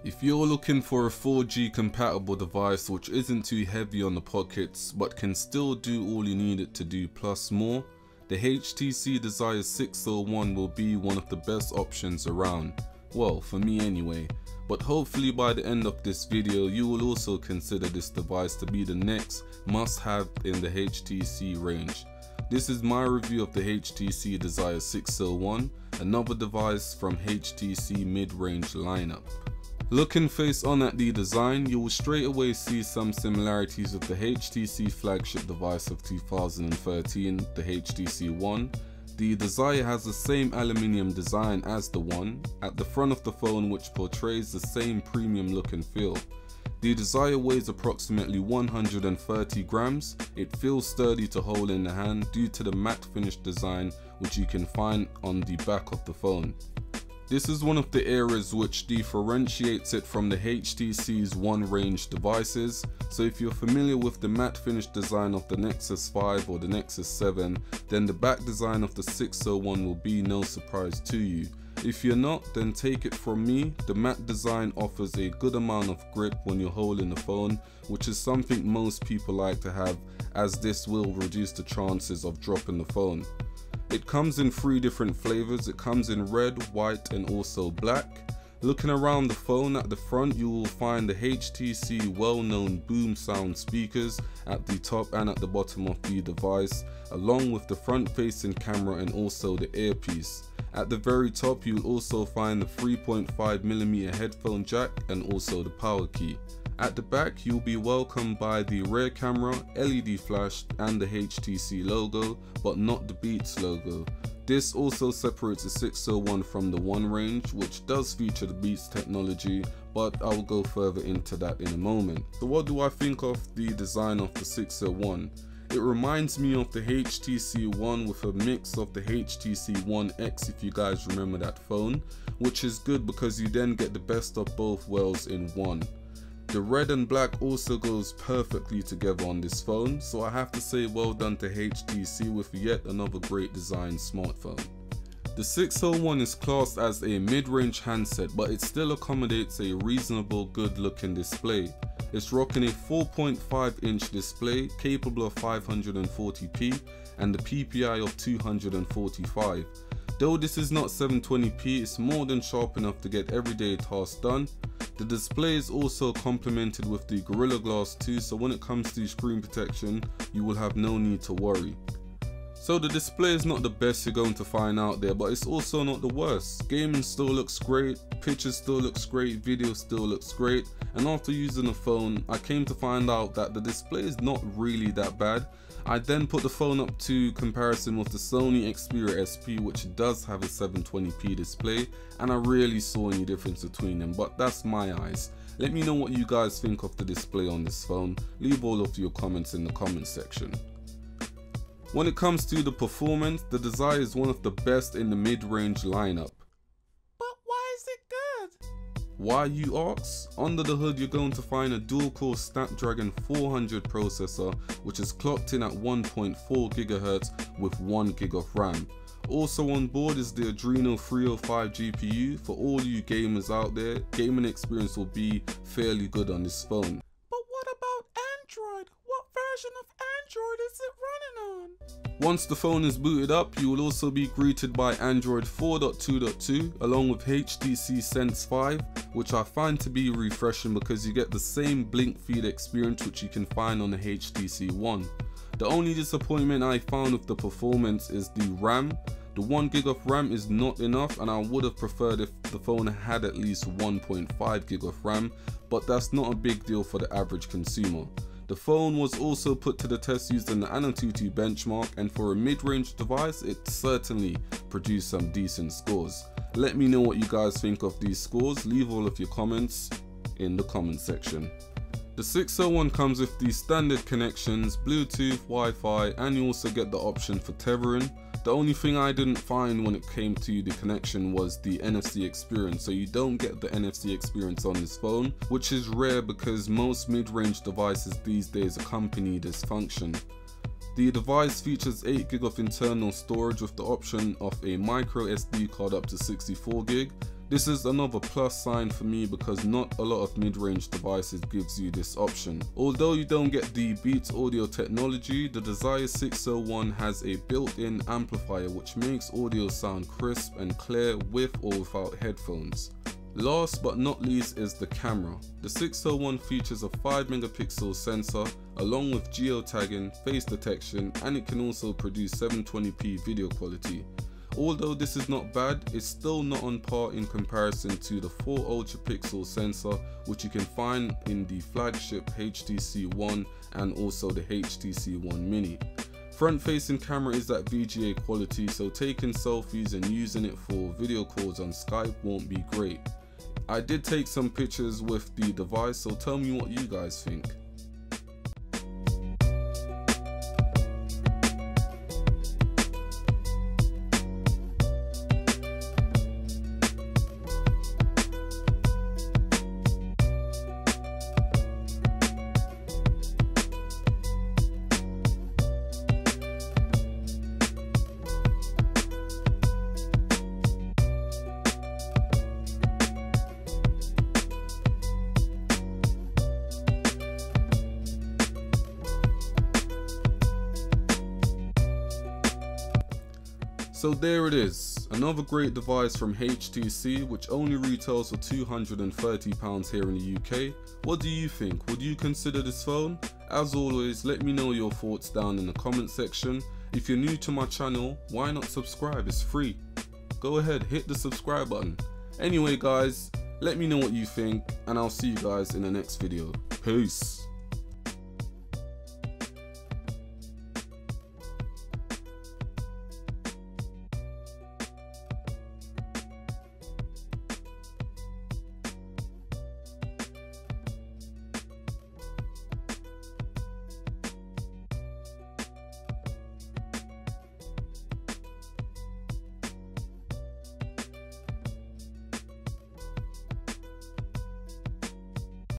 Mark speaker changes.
Speaker 1: If you're looking for a 4G compatible device which isn't too heavy on the pockets but can still do all you need it to do plus more, the HTCDesire 601 will be one of the best options around. Well, for me anyway. But hopefully by the end of this video you will also consider this device to be the next must-have in the HTC range. This is my review of the HTCDesire 601, another device from HTC mid-range lineup. Looking face on at the design, you will straight away see some similarities with the HTC flagship device of 2013, the HTC One. The Desire has the same aluminium design as the One at the front of the phone, which portrays the same premium look and feel. The Desire weighs approximately 130 grams. It feels sturdy to hold in the hand due to the matte finish design which you can find on the back of the phone. This is one of the areas which differentiates it from the HTC's One range devices. So if you're familiar with the matte finish design of the Nexus 5 or the Nexus 7, then the back design of the 601 will be no surprise to you. If you're not, then take it from me, the matte design offers a good amount of grip when you're holding the phone, which is something most people like to have, as this will reduce the chances of dropping the phone. It comes in 3 different flavors. It comes in red, white and also black. Looking around the phone at the front, you will find the HTC well-known boom sound speakers at the top and at the bottom of the device, along with the front-facing camera and also the earpiece. At the very top you will also find the 3.5mm headphone jack and also the power key. At the back you'll be welcomed by the rear camera, LED flash and the HTC logo, but not the Beats logo. This also separates the 601 from the One range, which does feature the Beats technology, but I will go further into that in a moment. So what do I think of the design of the 601? It reminds me of the HTC One with a mix of the HTC One X, if you guys remember that phone, which is good because you then get the best of both worlds in one. The red and black also goes perfectly together on this phone, so I have to say well done to HTC with yet another great design smartphone. The 601 is classed as a mid-range handset, but it still accommodates a reasonable good looking display. It's rocking a 4.5-inch display capable of 540p and the PPI of 245. Though this is not 720p, it's more than sharp enough to get everyday tasks done. The display is also complemented with the Gorilla Glass 2, so when it comes to screen protection, you will have no need to worry. So the display is not the best you're going to find out there, but it's also not the worst. Gaming still looks great, pictures still looks great, video still looks great, and after using the phone, I came to find out that the display is not really that bad. I then put the phone up to comparison with the Sony Xperia SP, which does have a 720p display, and I really saw any difference between them, but that's my eyes. Let me know what you guys think of the display on this phone. Leave all of your comments in the comment section. When it comes to the performance, the Desire is one of the best in the mid-range lineup.
Speaker 2: But why is it good?
Speaker 1: Why, you ask? Under the hood you're going to find a dual-core Snapdragon 400 processor, which is clocked in at 1.4 GHz with 1 GB of RAM. Also on board is the Adreno 305 GPU. For all you gamers out there, gaming experience will be fairly good on this phone.
Speaker 2: But what about Android? What version of Android is it running on?
Speaker 1: Once the phone is booted up, you will also be greeted by Android 4.2.2 along with HTC Sense 5, which I find to be refreshing because you get the same blink feed experience which you can find on the HTC One. The only disappointment I found with the performance is the RAM. The 1 GB of RAM is not enough, and I would have preferred if the phone had at least 1.5 GB of RAM, but that's not a big deal for the average consumer. The phone was also put to the test using the Antutu benchmark, and for a mid-range device it certainly produced some decent scores. Let me know what you guys think of these scores. Leave all of your comments in the comment section. The 601 comes with the standard connections, Bluetooth, Wi-Fi, and you also get the option for tethering. The only thing I didn't find when it came to the connection was the NFC experience, so you don't get the NFC experience on this phone, which is rare because most mid-range devices these days accompany this function. The device features 8GB of internal storage with the option of a micro SD card up to 64GB. This is another plus sign for me because not a lot of mid-range devices gives you this option. Although you don't get the Beats audio technology, the Desire 601 has a built-in amplifier which makes audio sound crisp and clear with or without headphones. Last but not least is the camera. The 601 features a 5 megapixel sensor along with geotagging, face detection, and it can also produce 720p video quality. Although this is not bad, it's still not on par in comparison to the 4 ultra pixel sensor which you can find in the flagship HTC One and also the HTC One Mini. Front facing camera is at VGA quality, so taking selfies and using it for video calls on Skype won't be great. I did take some pictures with the device, so tell me what you guys think. So there it is, another great device from HTC which only retails for £230 here in the UK. What do you think? Would you consider this phone? As always, let me know your thoughts down in the comment section. If you're new to my channel, why not subscribe? It's free. Go ahead, hit the subscribe button. Anyway guys, let me know what you think and I'll see you guys in the next video. Peace.